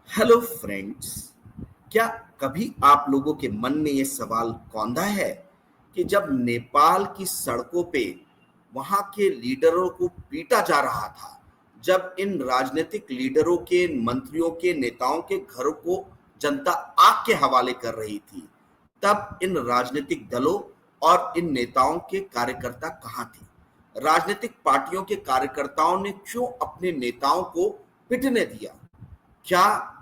Hello friends. क्या कभी आप लोगों के मन में ये सवाल कौंधा है कि जब नेपाल की सड़कों पे वहां के लीडरों को पीटा जा रहा था, जब इन राजनीतिक लीडरों के, मंत्रियों के, नेताओं के घरों को जनता आग के हवाले कर रही थी, तब इन राजनीतिक दलों और इन नेताओं के कार्यकर्ता कहाँ थे? राजनीतिक पार्टियों के कार्यकर्ताओं ने क्यों अपने नेताओं को पिटने दिया? क्या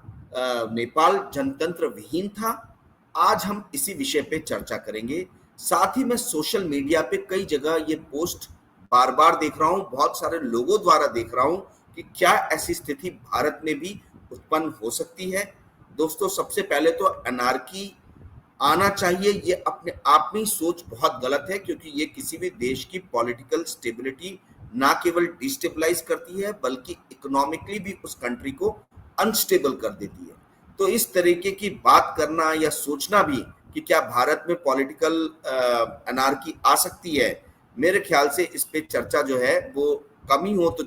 नेपाल जनतंत्र विहीन था? आज हम इसी विषय पे चर्चा करेंगे। साथ ही मैं सोशल मीडिया पे कई जगह ये पोस्ट बार बार देख रहा हूँ, बहुत सारे लोगों द्वारा देख रहा हूँ कि क्या ऐसी स्थिति भारत में भी उत्पन्न हो सकती है। दोस्तों, सबसे पहले तो अनार्की आना चाहिए, ये अपने आप में सोच बहुत गलत है, क्योंकि ये किसी भी देश की पॉलिटिकल स्टेबिलिटी ना केवल डिस्टेबलाइज करती है बल्कि इकोनॉमिकली भी उस कंट्री को अनस्टेबल कर देती है। तो इस तरीके की बात करना या सोचना भी कि क्या भारत में पॉलिटिकल अनार्की आ सकती है, मेरे ख्याल से इस पे चर्चा जो है वो कम ही हो तो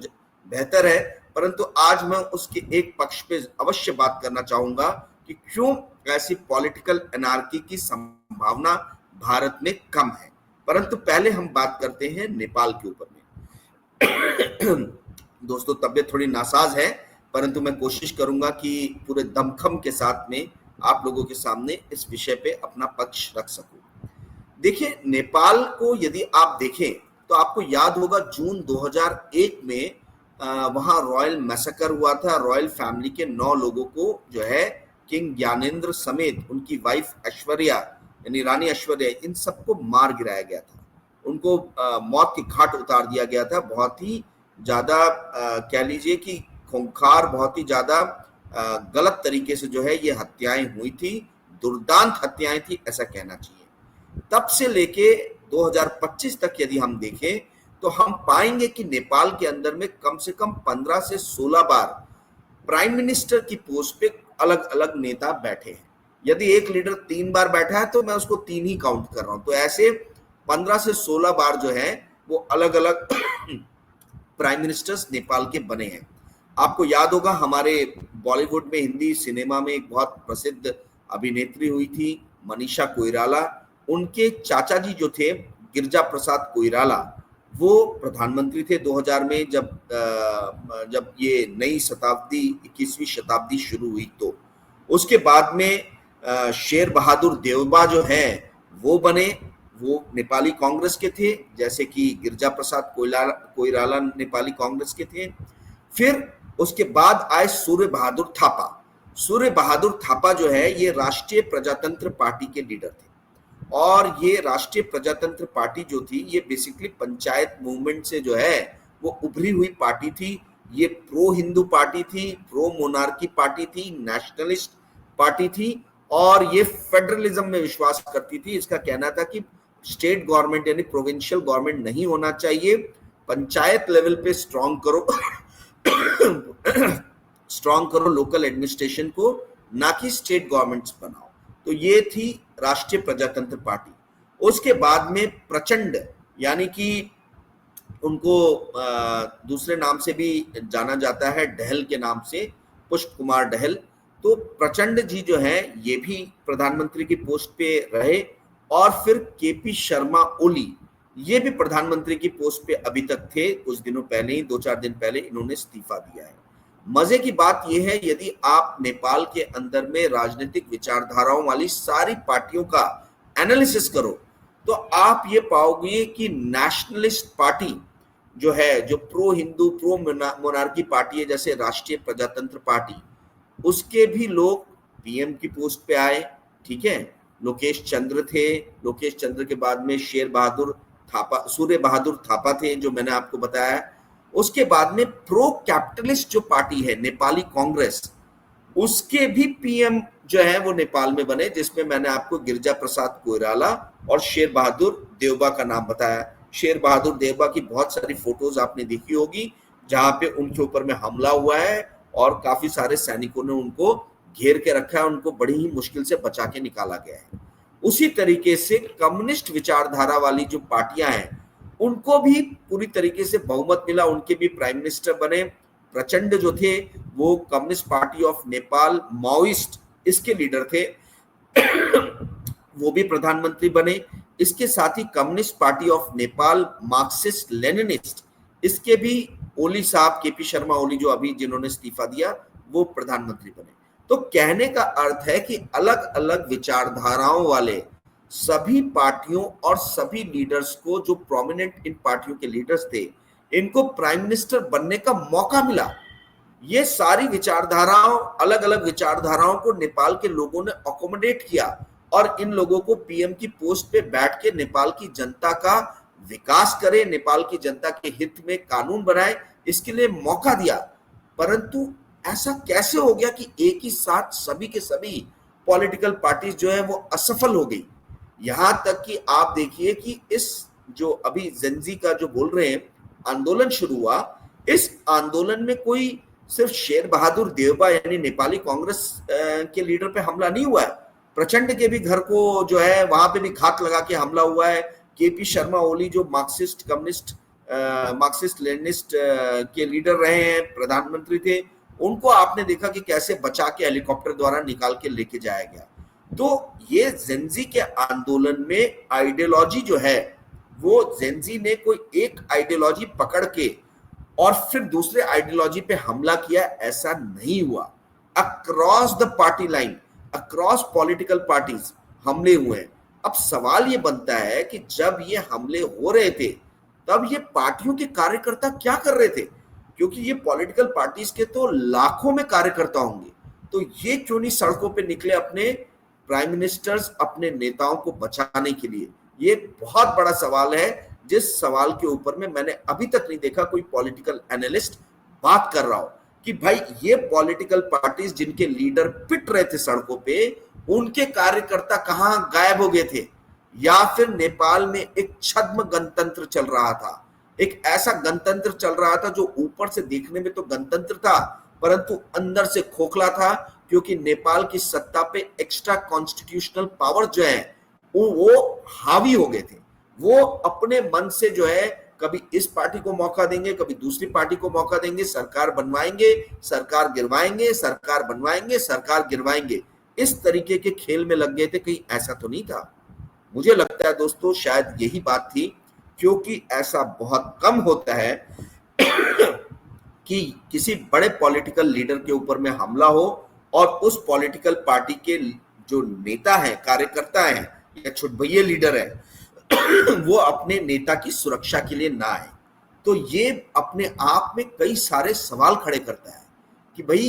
बेहतर है। परंतु आज मैं उसके एक पक्ष पे अवश्य बात करना चाहूंगा कि क्यों ऐसी पॉलिटिकल एनार्की की संभावना भारत में कम है। परंतु पहले हम बात करते हैं नेपाल के ऊपर में। दोस्तों, तबियत थोड़ी नासाज है, परंतु मैं कोशिश करूंगा कि पूरे दमखम के साथ में आप लोगों के सामने इस विषय पे अपना पक्ष रख सकूं। देखिए, नेपाल को यदि आप देखें तो आपको याद होगा जून 2001 में वहां रॉयल मैसेकर हुआ था। रॉयल फैमिली के 9 लोगों को जो है किंग ज्ञानेंद्र समेत उनकी वाइफ ऐश्वर्या, यानी रानी ऐश्वर्या, इन सबको मार गिराया गया था। उनको मौत की घाट उतार दिया गया था। बहुत ही ज्यादा कह लीजिए कि खूंखार, बहुत ही ज्यादा गलत तरीके से जो है ये हत्याएं हुई थी, दुर्दांत हत्याएं थी, ऐसा कहना चाहिए। तब से लेके 2025 तक यदि हम देखें तो हम पाएंगे कि नेपाल के अंदर में कम से कम 15 से 16 बार प्राइम मिनिस्टर की पोस्ट पे अलग अलग नेता बैठे हैं। यदि एक लीडर 3 बार बैठा है तो मैं उसको 3 ही काउंट कर रहा हूं। तो ऐसे 15 से 16 बार जो है वो अलग अलग प्राइम मिनिस्टर्स नेपाल के बने हैं। आपको याद होगा हमारे बॉलीवुड में, हिंदी सिनेमा में एक बहुत प्रसिद्ध अभिनेत्री हुई थी मनीषा कोइराला। उनके चाचा जी जो थे गिरजा प्रसाद कोइराला, वो प्रधानमंत्री थे 2000 में, जब ये नई शताब्दी 21वीं शताब्दी शुरू हुई। तो उसके बाद में शेर बहादुर देउबा जो है वो बने, वो नेपाली कांग्रेस के थे, जैसे कि गिरजा प्रसाद कोइराला नेपाली कांग्रेस के थे। फिर उसके बाद आए सूर्य बहादुर थापा। सूर्य बहादुर थापा जो है ये राष्ट्रीय प्रजातंत्र पार्टी के लीडर थे, और ये राष्ट्रीय प्रजातंत्र पार्टी जो थी ये बेसिकली पंचायत मूवमेंट से जो है वो उभरी हुई पार्टी थी। ये प्रो हिंदू पार्टी थी, प्रो मोनार्की पार्टी थी, नेशनलिस्ट पार्टी थी, और ये फेडरलिज्म में विश्वास करती थी। इसका कहना था कि स्टेट गवर्नमेंट यानी प्रोविंशियल गवर्नमेंट नहीं होना चाहिए, पंचायत लेवल पे स्ट्रॉन्ग करो स्ट्रॉन्ग करो लोकल एडमिनिस्ट्रेशन को, ना कि स्टेट गवर्नमेंट्स बनाओ। तो ये थी राष्ट्रीय प्रजातंत्र पार्टी। उसके बाद में प्रचंड, यानी कि उनको दूसरे नाम से भी जाना जाता है, डहल के नाम से, पुष्प कुमार डहल। तो प्रचंड जी जो है ये भी प्रधानमंत्री की पोस्ट पे रहे, और फिर केपी शर्मा ओली ये भी प्रधानमंत्री की पोस्ट पे अभी तक थे। कुछ दिनों पहले ही, 2-4 दिन पहले इन्होंने इस्तीफा दिया है। मजे की बात यह है, यदि आप नेपाल के अंदर में राजनीतिक विचारधाराओं वाली सारी पार्टियों का एनालिसिस करो तो आप ये पाओगे कि नेशनलिस्ट पार्टी जो है, जो pro Hindu, pro monarchy party है, जैसे राष्ट्रीय प्रजातंत्र पार्टी, उसके भी लोग पीएम की पोस्ट पे आए। ठीक है, लोकेश चंद्र थे। लोकेश चंद्र के बाद में सूर्य बहादुर थापा थे, जो मैंने आपको बताया। उसके बाद में प्रो कैपिटलिस्ट जो पार्टी है नेपाली कांग्रेस, उसके भी पीएम जो है वो नेपाल में बने, जिसमें मैंने आपको गिरजा प्रसाद कोइराला और शेर बहादुर देउबा का नाम बताया। शेर बहादुर देउबा की बहुत सारी फोटोज आपने देखी होगी, जहां पे उनके ऊपर में हमला हुआ है और काफी सारे सैनिकों ने उनको घेर के रखा है, उनको बड़ी ही मुश्किल से बचा के निकाला गया है। उसी तरीके से कम्युनिस्ट विचारधारा वाली जो पार्टियां हैं उनको भी पूरी तरीके से बहुमत मिला, उनके भी प्राइम मिनिस्टर बने। प्रचंड जो थे वो communist party of Nepal Maoist इसके लीडर थे, वो भी प्रधानमंत्री बने। इसके साथ ही communist party of Nepal Marxist Leninist इसके भी ओली साहब, केपी शर्मा ओली जो अभी जिन्होंने इस्तीफा दिया, वो प्रधानमंत्री बने। तो कहने का अर्थ है कि अलग अलग विचारधाराओं वाले सभी पार्टियों और सभी लीडर्स को, जो प्रोमिनेंट इन पार्टियों के लीडर्स थे, इनको प्राइम मिनिस्टर बनने का मौका मिला। ये सारी विचारधाराओं, अलग अलग विचारधाराओं को नेपाल के लोगों ने अकोमोडेट किया और इन लोगों को पीएम की पोस्ट पे बैठ के नेपाल की जनता का विकास करे, नेपाल की जनता के हित में कानून बनाए, इसके लिए मौका दिया। परंतु ऐसा कैसे हो गया कि एक ही साथ सभी के सभी पॉलिटिकल पार्टीज जो है वो असफल हो गई। यहां तक कि आप देखिए कि इस जो अभी जेनजी का जो बोल रहे हैं आंदोलन शुरू हुआ, इस आंदोलन में कोई सिर्फ शेर बहादुर देवबा यानी नेपाली कांग्रेस के लीडर पे हमला नहीं हुआ है, प्रचंड के भी घर को जो है वहां पे भी घात लगा के हमला हुआ है। केपी शर्मा ओली जो मार्क्सिस्ट कम्युनिस्ट मार्क्सिस्ट लेनिनिस्ट के लीडर रहे हैं, प्रधानमंत्री थे, उनको आपने देखा कि कैसे बचा के हेलीकॉप्टर द्वारा निकाल के लेके जाया गया। तो ये जेनजी के आंदोलन में आइडियोलॉजी जो है वो जेनजी ने कोई एक आइडियोलॉजी पकड़ के और फिर दूसरे आइडियोलॉजी पे हमला किया, ऐसा नहीं हुआ। Across the party line, across political parties हमले हुए हैं। अब सवाल ये बनता है कि जब ये हमले हो रहे थे तब ये पार्टियों के कार्यकर्ता क्या कर रहे थे, क्योंकि ये पॉलिटिकल पार्टीज के तो लाखों में कार्यकर्ता होंगे, तो ये क्यों नहीं सड़कों पे निकले अपने प्राइम मिनिस्टर्स, अपने नेताओं को बचाने के लिए? ये बहुत बड़ा सवाल है, जिस सवाल के ऊपर में मैंने अभी तक नहीं देखा कोई पॉलिटिकल एनालिस्ट बात कर रहा हो कि भाई ये पॉलिटिकल पार्टीज जिनके लीडर पिट रहे थे सड़कों पे, उनके कार्यकर्ता कहां गायब हो गए थे, या फिर नेपाल में एक छद्म गणतंत्र चल रहा था, एक ऐसा गणतंत्र चल रहा था जो ऊपर से देखने में तो गणतंत्र था परंतु अंदर से खोखला था, क्योंकि नेपाल की सत्ता पे एक्स्ट्रा कॉन्स्टिट्यूशनल पावर जो है वो हावी हो गए थे। वो अपने मन से जो है कभी इस पार्टी को मौका देंगे, कभी दूसरी पार्टी को मौका देंगे, सरकार बनवाएंगे, सरकार गिरवाएंगे, सरकार बनवाएंगे, सरकार गिरवाएंगे, इस तरीके के खेल में लग गए थे। कहीं ऐसा तो नहीं था? मुझे लगता है दोस्तों शायद यही बात थी, क्योंकि ऐसा बहुत कम होता है कि किसी बड़े पॉलिटिकल लीडर के ऊपर में हमला हो और उस पॉलिटिकल पार्टी के जो नेता हैं, कार्यकर्ता हैं या छुटभैये लीडर है वो अपने नेता की सुरक्षा के लिए ना आए। तो ये अपने आप में कई सारे सवाल खड़े करता है कि भाई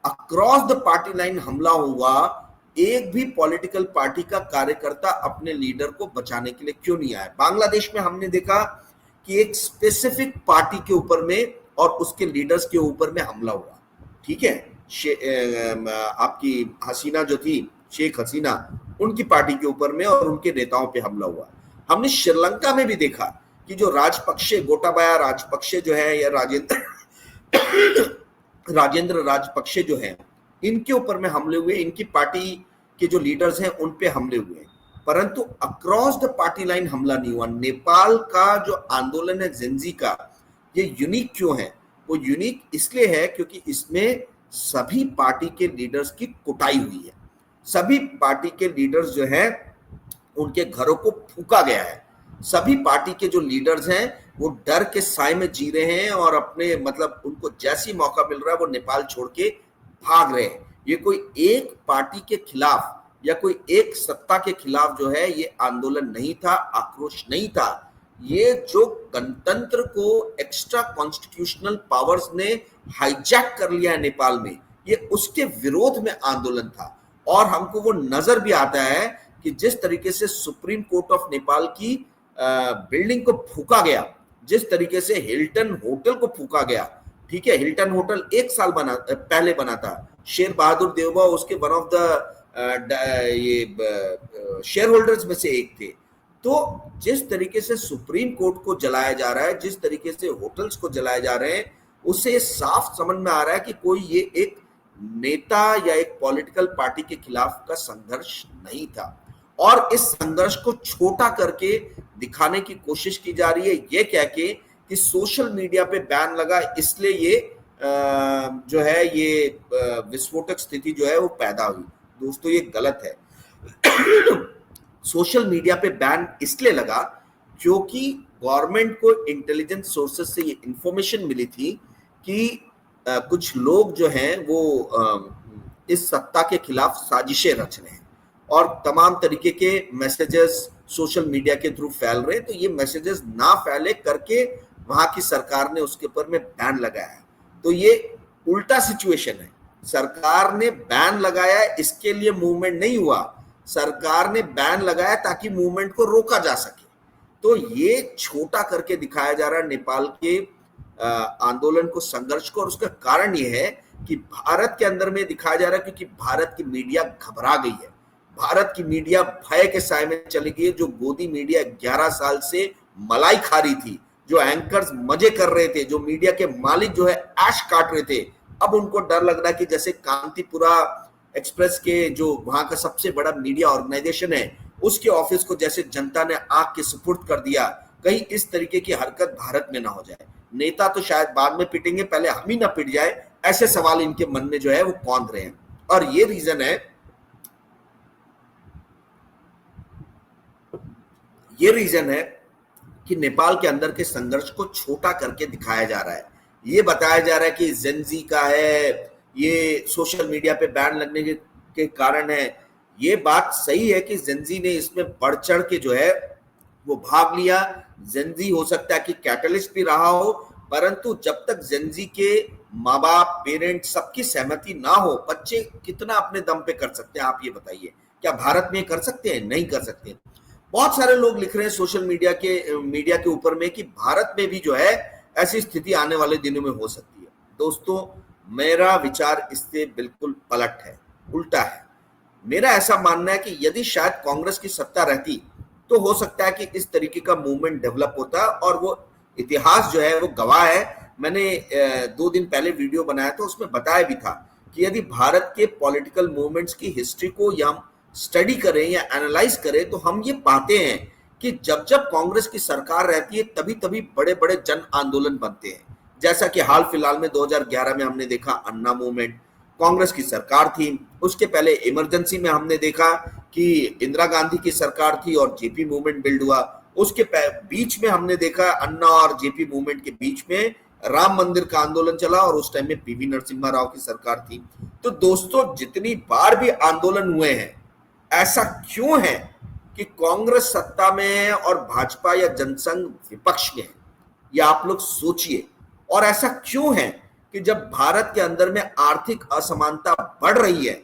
अक्रॉस द पार्टी लाइन हमला हुआ, एक भी पॉलिटिकल पार्टी का कार्यकर्ता अपने लीडर को बचाने के लिए क्यों नहीं आया? बांग्लादेश में हमने देखा कि एक स्पेसिफिक पार्टी के ऊपर में और उसके लीडर्स के ऊपर में हमला हुआ, ठीक है, आपकी हसीना जो थी, शेख हसीना, उनकी पार्टी के ऊपर में और उनके नेताओं पे हमला हुआ। हमने श्रीलंका में भी देखा कि जो राजपक्षे, गोटाबाया राजपक्षे जो है या राजेंद्र राजपक्षे जो है, इनके ऊपर में हमले हुए, इनकी पार्टी के जो लीडर्स हैं उन पे हमले हुए, परंतु अक्रॉस द पार्टी लाइन हमला नहीं हुआ। नेपाल का जो आंदोलन है जेनजी का, ये यूनिक क्यों है? वो यूनिक इसलिए है क्योंकि इसमें सभी पार्टी के लीडर्स की कुटाई हुई है। सभी पार्टी के लीडर्स जो है उनके घरों को फूका गया है। सभी पार्टी के जो लीडर्स हैं वो डर के साए में जी रहे हैं और अपने मतलब उनको जैसी मौका मिल रहा है वो नेपाल छोड़ के भाग रहे हैं। ये कोई एक पार्टी के खिलाफ या कोई एक सत्ता के खिलाफ जो है ये आंदोलन नहीं था, आक्रोश नहीं था। ये जो गणतंत्र को एक्स्ट्रा कॉन्स्टिट्यूशनल पावर्स ने हाईजैक कर लिया है नेपाल में, ये उसके विरोध में आंदोलन था। और हमको वो नजर भी आता है कि जिस तरीके से सुप्रीम कोर्ट ऑफ नेपाल की बिल्डिंग को फूका गया, जिस तरीके से हिल्टन होटल को फूका गया, ठीक है, हिल्टन होटल 1 साल पहले बना था, शेर बहादुर देवबा उसके वन ऑफ द ये शेयर होल्डर्स में से एक थे। तो जिस तरीके से सुप्रीम कोर्ट को जलाया जा रहा है, जिस तरीके से होटल्स को जलाए जा रहे हैं, उससे साफ समझ में आ रहा है कि कोई ये एक नेता या एक पॉलिटिकल पार्टी के खिलाफ का संघर्ष नहीं था। और इस संघर्ष को छोटा करके दिखाने की कोशिश की जा रही है, ये कह के कि सोशल मीडिया पे बैन लगा इसलिए ये जो है ये विस्फोटक स्थिति जो है वो पैदा हुई। दोस्तों ये गलत है। सोशल मीडिया पे बैन इसलिए लगा क्योंकि गवर्नमेंट को इंटेलिजेंस सोर्सेस से ये इंफॉर्मेशन मिली थी कि कुछ लोग जो हैं वो इस सत्ता के खिलाफ साजिशें रच रहे हैं और तमाम तरीके के मैसेजेस सोशल मीडिया के थ्रू फैल रहे हैं। तो ये मैसेजेस ना फैले करके वहां की सरकार ने उसके ऊपर में बैन लगाया है। तो ये उल्टा सिचुएशन है। सरकार ने बैन लगाया इसके लिए मूवमेंट नहीं हुआ, सरकार ने बैन लगाया ताकि मूवमेंट को रोका जा सके। तो ये छोटा करके दिखाया जा रहा है नेपाल के आंदोलन को, संघर्ष को। और उसका कारण ये है कि भारत के अंदर में दिखाया जा रहा है क्योंकि भारत की मीडिया घबरा गई है, भारत की मीडिया भय के साए में चली गई है। जो गोदी मीडिया 11 साल से मलाई खा रही थी, जो एंकर्स मजे कर रहे थे, जो मीडिया के मालिक जो है ऐश काट रहे थे, अब उनको डर लग रहा है कि जैसे कांतिपुरा एक्सप्रेस के जो वहां का सबसे बड़ा मीडिया ऑर्गेनाइजेशन है उसके ऑफिस को जैसे जनता ने आग के सुपुर्द कर दिया, कहीं इस तरीके की हरकत भारत में ना हो जाए। नेता तो शायद बाद में पिटेंगे, पहले हम ही ना पिट जाए, ऐसे सवाल इनके मन में जो है वो कौंध रहे हैं। और ये रीजन है कि नेपाल के अंदर के संघर्ष को छोटा करके दिखाया जा रहा है। ये बताया जा रहा है कि जेनजी का है, ये सोशल मीडिया पे बैन लगने के कारण है। ये बात सही है कि जेनजी ने इसमें बढ़ चढ़ के जो है वो भाग लिया। जेनजी हो सकता है कि कैटलिस्ट भी रहा हो, परंतु जब तक जेनजी के माँ बाप, पेरेंट सबकी सहमति ना हो, बच्चे कितना अपने दम पे कर सकते हैं आप ये बताइए। क्या भारत में कर सकते हैं? नहीं कर सकते। बहुत सारे लोग लिख रहे हैं सोशल मीडिया के ऊपर में कि भारत में भी जो है ऐसी स्थिति आने वाले दिनों में हो सकती है। दोस्तों मेरा विचार इससे बिल्कुल पलट है, उल्टा है। मेरा ऐसा मानना है कि यदि शायद कांग्रेस की सत्ता रहती तो हो सकता है कि इस तरीके का मूवमेंट डेवलप होता, और वो इतिहास जो है वो गवाह है। मैंने 2 दिन पहले वीडियो बनाया था, उसमें बताया भी था कि यदि भारत के पॉलिटिकल मूवमेंट्स की हिस्ट्री को या हम स्टडी करें या एनालाइज करें तो हम ये पाते हैं कि जब जब कांग्रेस की सरकार रहती है तभी तभी बड़े बड़े जन आंदोलन बनते हैं। जैसा कि हाल फिलहाल में 2011 में हमने देखा अन्ना मूवमेंट, कांग्रेस की सरकार थी। उसके पहले इमरजेंसी में हमने देखा कि इंदिरा गांधी की सरकार थी और जेपी मूवमेंट बिल्ड हुआ। उसके बीच में हमने देखा अन्ना और जेपी मूवमेंट के बीच में राम मंदिर का आंदोलन चला और उस टाइम में पीवी नरसिम्हा राव की सरकार थी। तो दोस्तों जितनी बार भी आंदोलन हुए हैं, ऐसा क्यों है कि कांग्रेस सत्ता में है और भाजपा या जनसंघ विपक्ष में है? ये आप लोग सोचिए। और ऐसा क्यों है कि जब भारत के अंदर में आर्थिक असमानता बढ़ रही है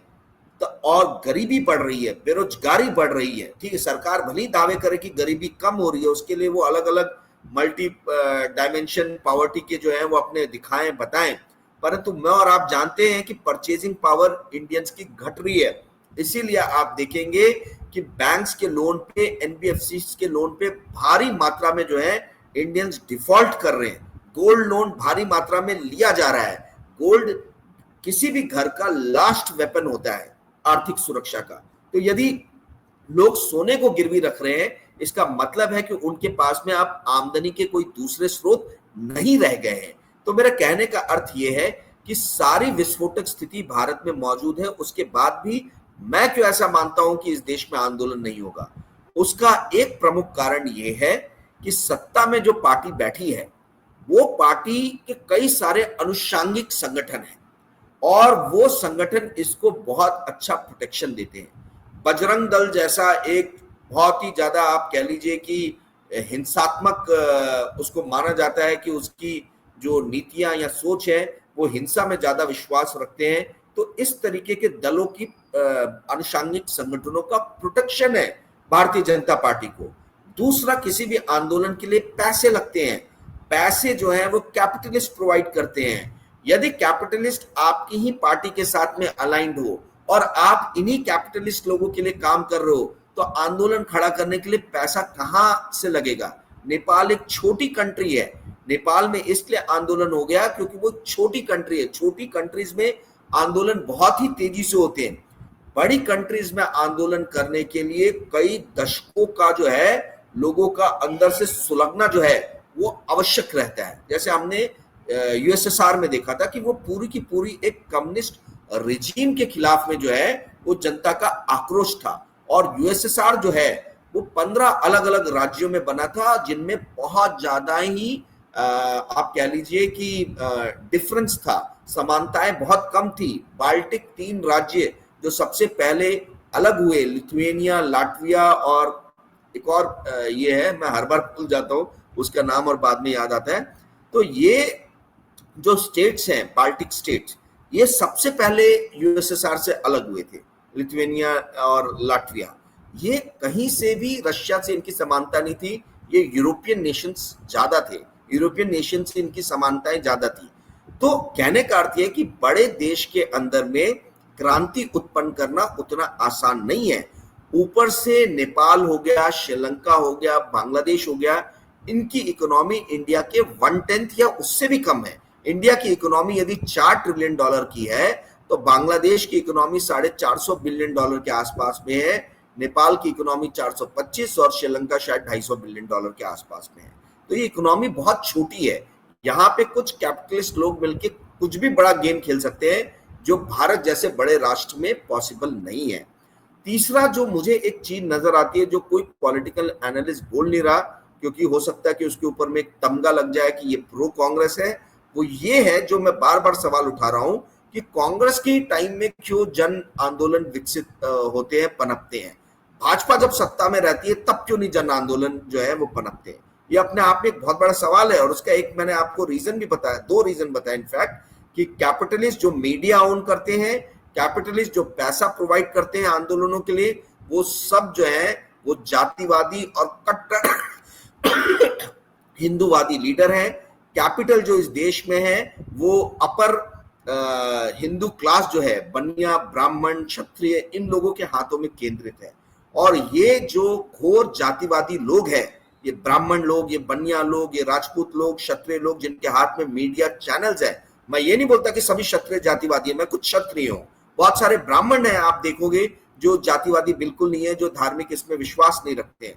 तो और गरीबी बढ़ रही है, बेरोजगारी बढ़ रही है, ठीक है, सरकार भले ही दावे करे कि गरीबी कम हो रही है, उसके लिए वो अलग अलग मल्टी डायमेंशन पॉवर्टी के जो है वो अपने दिखाएं बताएं, परंतु मैं और आप जानते हैं कि परचेजिंग पावर इंडियंस की घट रही है। इसीलिए आप देखेंगे कि बैंक्स के लोन पे, एनबीएफसी के लोन पे भारी मात्रा में जो है इंडियंस डिफॉल्ट कर रहे हैं। गोल्ड लोन भारी मात्रा में लिया जा रहा है। गोल्ड किसी भी घर का लास्ट वेपन होता है आर्थिक सुरक्षा का। तो यदि लोग सोने को गिरवी रख रहे हैं, इसका मतलब है कि उनके पास में अब आमदनी के कोई दूसरे स्रोत नहीं रह गए हैं। तो मेरा कहने का अर्थ यह है कि सारी विस्फोटक स्थिति भारत में मौजूद है, उसके बाद भी मैं क्यों ऐसा मानता हूं कि इस देश में आंदोलन नहीं होगा। उसका एक प्रमुख कारण यह है कि सत्ता में जो पार्टी बैठी है वो पार्टी के कई सारे अनुषांगिक संगठन हैं और वो संगठन इसको बहुत अच्छा प्रोटेक्शन देते हैं। बजरंग दल जैसा एक बहुत ही ज्यादा आप कह लीजिए कि हिंसात्मक उसको माना जाता है कि उसकी जो नीतियां या सोच है वो हिंसा में ज्यादा विश्वास रखते हैं। तो इस तरीके के दलों की अनुषांगिक संगठनों का प्रोटेक्शन है भारतीय जनता पार्टी को। दूसरा, किसी भी आंदोलन के लिए पैसे लगते हैं। पैसे जो है वो कैपिटलिस्ट प्रोवाइड करते हैं। यदि कैपिटलिस्ट आपकी ही पार्टी के साथ में अलाइंड हो और आप इन्हीं कैपिटलिस्ट लोगों के लिए काम कर रहे हो तो आंदोलन खड़ा करने के लिए पैसा कहां से लगेगा? नेपाल एक छोटी कंट्री है। नेपाल में इसलिए आंदोलन हो गया क्योंकि वो छोटी कंट्री है। छोटी कंट्रीज में आंदोलन बहुत ही तेजी से होते हैं। बड़ी कंट्रीज में आंदोलन करने के लिए कई दशकों का जो है लोगों का अंदर से सुलगना जो है वो आवश्यक रहता है। जैसे हमने यूएसएसआर में देखा था कि वो पूरी की पूरी एक कम्युनिस्ट रिजीम के खिलाफ में जो है वो जनता का आक्रोश था। और यूएसएसआर जो है वो 15 अलग अलग राज्यों में बना था, जिनमें बहुत ज्यादा ही आप कह लीजिए कि डिफरेंस था, समानताएं बहुत कम थी। बाल्टिक 3 राज्य जो सबसे पहले अलग हुए, लिथुएनिया, लाटविया और एक और ये है, मैं हर बार भूल जाता हूँ उसका नाम और बाद में याद आता है। तो ये जो स्टेट्स हैं, बाल्टिक स्टेट्स, ये सबसे पहले यूएसएसआर से अलग हुए थे, लिथुएनिया और लाटविया। ये कहीं से भी रशिया से इनकी समानता नहीं थी, ये यूरोपियन नेशंस ज्यादा थे, यूरोपियन नेशन से इनकी समानताएं ज्यादा थी। तो कहने का अर्थ है कि बड़े देश के अंदर में क्रांति उत्पन्न करना उतना आसान नहीं है। ऊपर से नेपाल हो गया, श्रीलंका हो गया, बांग्लादेश हो गया, इनकी इकोनॉमी इंडिया के 1/10 या उससे भी कम है। इंडिया की इकोनॉमी यदि $4 ट्रिलियन की है तो बांग्लादेश की इकोनॉमी $450 बिलियन के आसपास में है, नेपाल की इकोनॉमी 425 और श्रीलंका शायद $250 बिलियन के आसपास में है। तो ये इकोनॉमी बहुत छोटी है। यहाँ पे कुछ कैपिटलिस्ट लोग मिलकर कुछ भी बड़ा गेम खेल सकते हैं, जो भारत जैसे बड़े राष्ट्र में पॉसिबल नहीं है। तीसरा जो मुझे एक चीज नजर आती है, जो कोई पॉलिटिकल एनालिस्ट बोल नहीं रहा, क्योंकि हो सकता है कि उसके ऊपर में एक तमगा लग जाए कि ये प्रो कांग्रेस है, वो ये है जो मैं बार बार सवाल उठा रहा हूं कि कांग्रेस के टाइम में क्यों जन आंदोलन विकसित होते हैं, पनपते हैं। भाजपा जब सत्ता में रहती है तब क्यों नहीं जन आंदोलन जो है वो पनपते हैं। ये अपने आप में एक बहुत बड़ा सवाल है। और उसका एक मैंने आपको रीजन भी बताया, 2 रीजन बताया इनफैक्ट, कि कैपिटलिस्ट जो मीडिया ओन करते हैं, कैपिटलिस्ट जो पैसा प्रोवाइड करते हैं आंदोलनों के लिए, वो सब जो है वो जातिवादी और कट्टर हिंदूवादी लीडर हैं। कैपिटल जो इस देश में है वो अपर हिंदू क्लास जो है, बनिया, ब्राह्मण, क्षत्रिय, इन लोगों के हाथों में केंद्रित है। और ये जो घोर जातिवादी लोग हैं, ये ब्राह्मण लोग, ये बनिया लोग, ये राजपूत लोग, क्षत्रिय लोग, जिनके हाथ में मीडिया चैनल्स है, मैं ये नहीं बोलता कि सभी क्षत्रिय जातिवादी है, मैं कुछ क्षत्रिय हूं, बहुत सारे ब्राह्मण हैं आप देखोगे जो जातिवादी बिल्कुल नहीं है, जो धार्मिक इसमें विश्वास नहीं रखते हैं।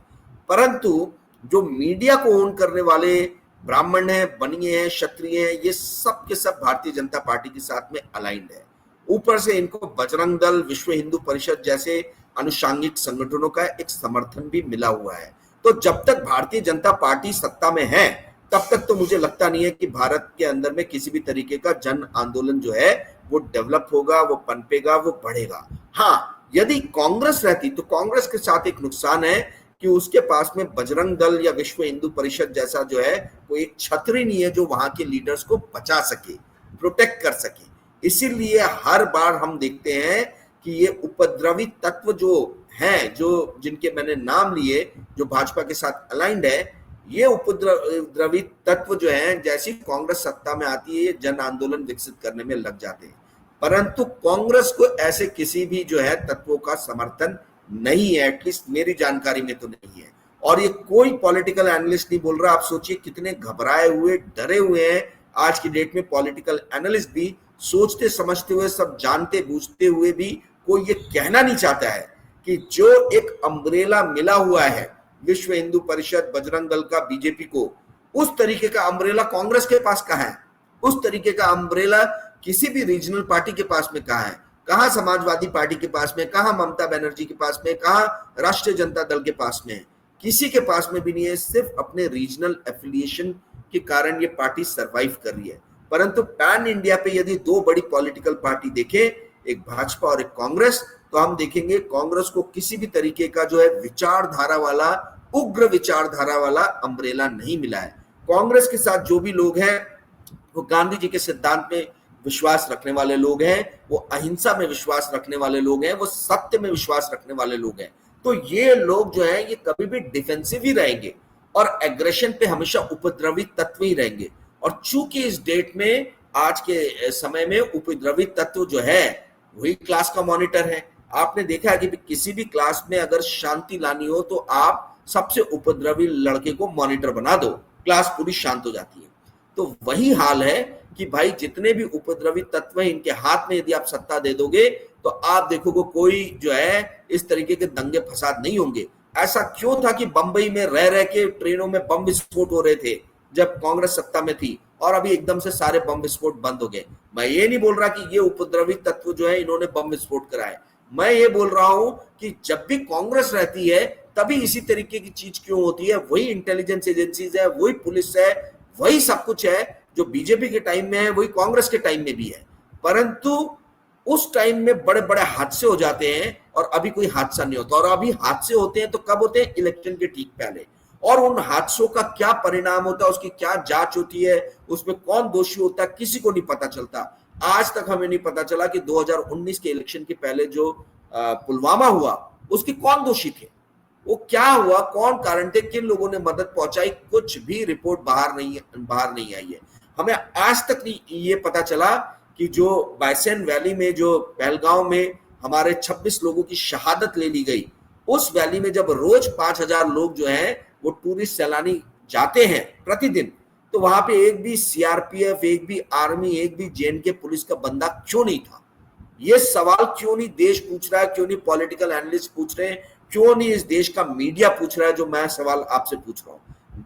परंतु जो मीडिया को ओन करने वाले ब्राह्मण हैं, बनिए हैं, क्षत्रिय हैं, ये सब के सब भारतीय जनता पार्टी के साथ में अलाइंड है। ऊपर से इनको बजरंग दल, विश्व हिंदू परिषद जैसे अनुषांगिक संगठनों का एक समर्थन भी मिला हुआ है। तो जब तक भारतीय जनता पार्टी सत्ता में है तब तक तो मुझे लगता नहीं है कि भारत के अंदर में किसी भी तरीके का जन आंदोलन जो है वो डेवलप होगा, वो पनपेगा, वो बढ़ेगा। हाँ, यदि कांग्रेस रहती तो कांग्रेस के साथ एक नुकसान है कि उसके पास में बजरंग दल या विश्व हिंदू परिषद जैसा जो है वो एक छतरी नहीं है जो वहां के लीडर्स को बचा सके, प्रोटेक्ट कर सके। इसीलिए हर बार हम देखते हैं कि ये उपद्रवी तत्व जो हैं, जो जिनके मैंने नाम लिए, जो भाजपा के साथ अलाइंड है, ये उपद्रवी तत्व जो हैं, जैसी कांग्रेस सत्ता में आती है जन आंदोलन विकसित करने में लग जाते हैं। परंतु कांग्रेस को ऐसे किसी भी जो है तत्वों का समर्थन नहीं है, एटलीस्ट मेरी जानकारी में तो नहीं है। और ये कोई पॉलिटिकल एनालिस्ट नहीं बोल रहा। आप सोचिए कितने घबराए हुए, डरे हुए हैं आज की डेट में पॉलिटिकल एनालिस्ट भी, सोचते समझते हुए, सब जानते बूझते हुए भी कोई ये कहना नहीं चाहता है कि जो एक अम्ब्रेला मिला हुआ है विश्व हिंदू परिषद, बजरंग दल का, बीजेपी को, उस तरीके का अम्ब्रेला कांग्रेस के पास कहाँ है? उस तरीके का अम्ब्रेला किसी भी रीजनल पार्टी के पास में कहाँ है? कहाँ समाजवादी पार्टी के पास में, कहाँ ममता बनर्जी के पास में, कहाँ राष्ट्रीय जनता दल के पास में है? किसी के पास में भी नहीं है। सिर्फ अपने रीजनल एफिलिएशन के कारण ये पार्टी सरवाइव कर रही है। परंतु पैन इंडिया पे यदि 2 बड़ी पॉलिटिकल पार्टी देखें, एक भाजपा और एक कांग्रेस, तो हम देखेंगे कांग्रेस को किसी भी तरीके का जो है विचारधारा वाला, उग्र विचारधारा वाला अम्ब्रेला नहीं मिला है। कांग्रेस के साथ जो भी लोग हैं वो गांधी जी के सिद्धांत में विश्वास रखने वाले लोग हैं, वो अहिंसा में विश्वास रखने वाले लोग हैं, वो सत्य में विश्वास रखने वाले लोग हैं। तो ये लोग जो है ये कभी भी डिफेंसिव ही रहेंगे और एग्रेशन पे हमेशा उपद्रवी तत्व ही रहेंगे। और चूंकि इस डेट में, आज के समय में, उपद्रवी तत्व जो है वही क्लास का मॉनिटर है। आपने देखा है कि किसी भी क्लास में अगर शांति लानी हो तो आप सबसे उपद्रवी लड़के को मॉनिटर बना दो, क्लास पूरी शांत हो जाती है। तो वही हाल है कि भाई जितने भी उपद्रवी तत्व हैं, इनके हाथ में यदि आप सत्ता दे दोगे तो आप देखोगे कोई जो है इस तरीके के दंगे फसाद नहीं होंगे। ऐसा क्यों था कि बंबई में रह रह के ट्रेनों में बम विस्फोट हो रहे थे? जब कांग्रेस सत्ता में थी, और अभी एकदम से सारे बम विस्फोट बंद हो गए। मैं ये नहीं बोल रहा कि ये उपद्रवी तत्व जो है इन्होंने बम विस्फोट कराए, मैं ये बोल रहा हूं कि जब भी कांग्रेस रहती है तभी इसी तरीके की चीज क्यों होती है। वही इंटेलिजेंस एजेंसीज है, वही पुलिस है, वही सब कुछ है जो बीजेपी के टाइम में है, वही कांग्रेस के टाइम में भी है। परंतु उस टाइम में बड़े बड़े हादसे हो जाते हैं और अभी कोई हादसा नहीं होता। और अभी हादसे होते हैं तो कब होते हैं? इलेक्शन के ठीक पहले। और उन हादसों का क्या परिणाम होता है, उसकी क्या जांच होती है, उसमें कौन दोषी होता है, किसी को नहीं पता चलता। आज तक हमें नहीं पता चला कि 2019 के इलेक्शन के पहले जो पुलवामा हुआ उसके कौन दोषी थे, वो क्या हुआ, कौन कारण थे, किन लोगों ने मदद पहुंचाई, कुछ भी रिपोर्ट बाहर नहीं आई है। हमें आज तक नहीं ये पता चला कि जो बाइसेन वैली में, जो पहलगांव में हमारे 26 लोगों की शहादत ले ली गई, उस वैली में जब रोज 5,000 लोग जो हैं वो टूरिस्ट सैलानी जाते हैं प्रतिदिन, तो वहां पे एक भी सीआरपीएफ, एक भी आर्मी, एक भी जेएनके पुलिस का बंदा क्यों नहीं था? ये सवाल क्यों नहीं देश पूछ रहा है, क्यों नहीं पॉलिटिकल एनालिस्ट पूछ रहे हैं, क्यों नहीं इस देश का मीडिया पूछ रहा है? जो मैं सवाल आपसे पूछ रहा हूं,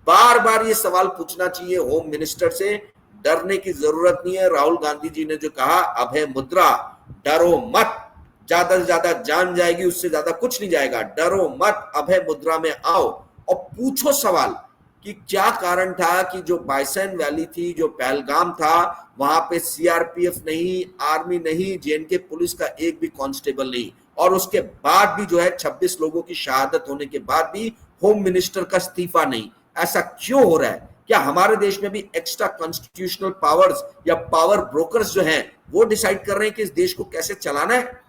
बार बार ये सवाल पूछना चाहिए होम मिनिस्टर से। डरने की जरूरत नहीं है। राहुल गांधी जी ने जो कहा, अभय मुद्रा, डरो मत, ज्यादा से ज्यादा जान जाएगी, उससे ज्यादा कुछ नहीं जाएगा। डरो मत, अभय मुद्रा में आओ और पूछो सवाल कि क्या कारण था कि जो बाइसन वैली थी, जो पहलगाम था, वहां पे सीआरपीएफ नहीं, आर्मी नहीं, जेएनके पुलिस का एक भी कांस्टेबल नहीं, और उसके बाद भी जो है 26 लोगों की शहादत होने के बाद भी होम मिनिस्टर का इस्तीफा नहीं। ऐसा क्यों हो रहा है? क्या हमारे देश में भी एक्स्ट्रा कॉन्स्टिट्यूशनल पावर्स या पावर ब्रोकर्स जो हैं वो डिसाइड कर रहे हैं कि इस देश को कैसे चलाना है?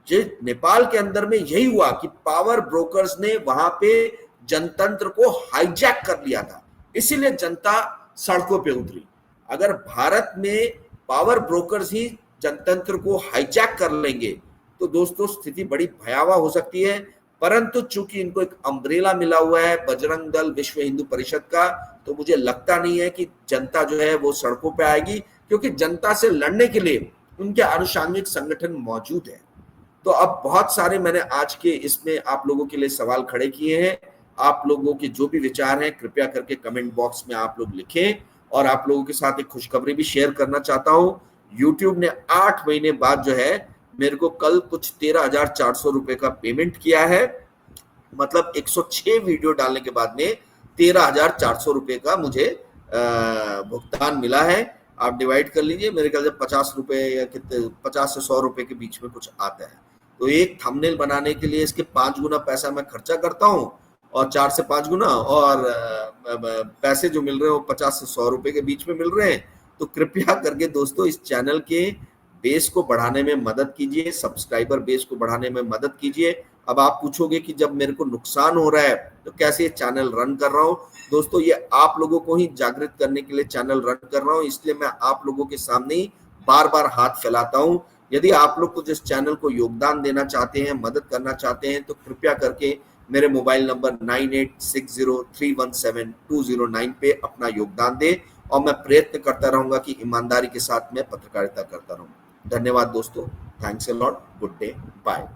जो नेपाल के अंदर में यही हुआ कि पावर ब्रोकर्स ने वहां पे जनतंत्र को हाईजैक कर लिया था, इसीलिए जनता सड़कों पे उतरी। अगर भारत में पावर ब्रोकर्स ही जनतंत्र को हाईजैक कर लेंगे तो दोस्तों स्थिति बड़ी भयावह हो सकती है। परंतु चूंकि इनको एक अम्ब्रेला मिला हुआ है बजरंग दल, विश्व हिंदू परिषद का, तो मुझे लगता नहीं है कि जनता जो है वो सड़कों पे आएगी, क्योंकि जनता से लड़ने के लिए उनके आनुषंगिक संगठन मौजूद है। तो अब बहुत सारे मैंने आज के इसमें आप लोगों के लिए सवाल खड़े किए हैं। आप लोगों के जो भी विचार हैं कृपया करके कमेंट बॉक्स में आप लोग लिखें। और आप लोगों के साथ एक खुशखबरी भी शेयर करना चाहता हूं। यूट्यूब ने 8 महीने बाद जो है मेरे को कल कुछ 13,400 रुपए का पेमेंट किया है। मतलब 106 वीडियो डालने के बाद में 13,400 रुपए का मुझे भुगतान मिला है। आप डिवाइड कर लीजिए, मेरे ख्याल से 50 रुपए या कितने, 50 से 100 रुपए के बीच में कुछ आता है। तो एक थंबनेल बनाने के लिए इसके 5 गुना पैसा मैं खर्चा करता हूँ, और 4 से 5 गुना, और पैसे जो मिल रहे हैं वो 50 से 100 रुपए के बीच में मिल रहे हैं। तो कृपया करके दोस्तों इस चैनल के बेस को बढ़ाने में मदद कीजिए, सब्सक्राइबर बेस को बढ़ाने में मदद कीजिए। अब आप पूछोगे कि जब मेरे को नुकसान हो रहा है तो कैसे ये चैनल रन कर रहा हूँ? दोस्तों ये आप लोगों को ही जागृत करने के लिए चैनल रन कर रहा हूँ, इसलिए मैं आप लोगों के सामने ही बार बार हाथ फैलाता हूँ। यदि आप लोग कुछ इस चैनल को योगदान देना चाहते हैं, मदद करना चाहते हैं, तो कृपया करके मेरे मोबाइल नंबर 9860317209 पे अपना योगदान दे, और मैं प्रयत्न करता रहूंगा कि ईमानदारी के साथ मैं पत्रकारिता करता रहूं। धन्यवाद दोस्तों, thanks a lot, good day, bye.